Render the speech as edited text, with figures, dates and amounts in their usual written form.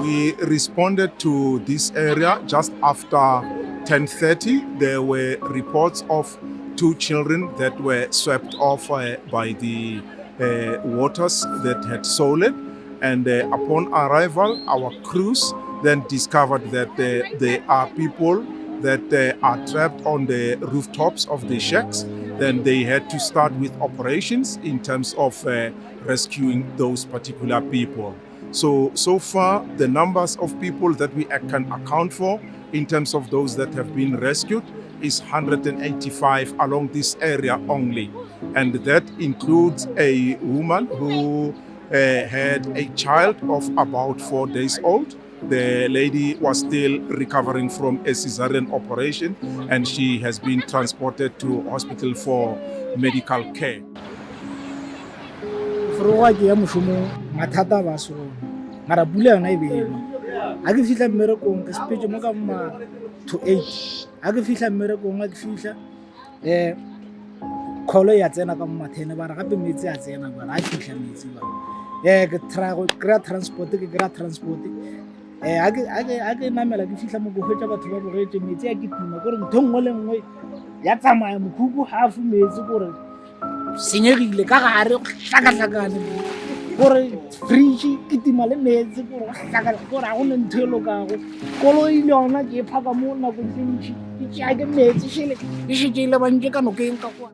We responded to this area just after 10:30. There were reports of 2 children that were swept off by the waters that had swollen. And upon arrival, our crews then discovered that there are people that are trapped on the rooftops of the shacks. Then they had to start with operations in terms of rescuing those particular people. So far, the numbers of people that we can account for in terms of those that have been rescued is 185 along this area only. And that includes a woman who had a child of about 4 days old. The lady was still recovering from a cesarean operation, and she has been transported to hospital for medical care. Mathata ba so mara pula yona e bele a ke fihla mmerekong ke sepetse mo ka mma to 8 a ke fihla mmerekong a ke fihla kholo ya tsena ka mma 10 ba ra gape metsi a tsena ba a fihla metsi ba ke kra transport a ke namela ke fihla mo go hwetsa batho ba bogetse metsi a ke tima gore ntho nngwe le nngwe ya tsamaya mokhubu half metsi gore senyegile ka gare hlakahlakane gore fridge ke tima le metsi gore hlakala gore a go ne ntho e lokago koloi le yona ke e phaka mo nakong tse ntši ke tšea ke metsi šele e šetse e lebantše ka nokeng ka kwa.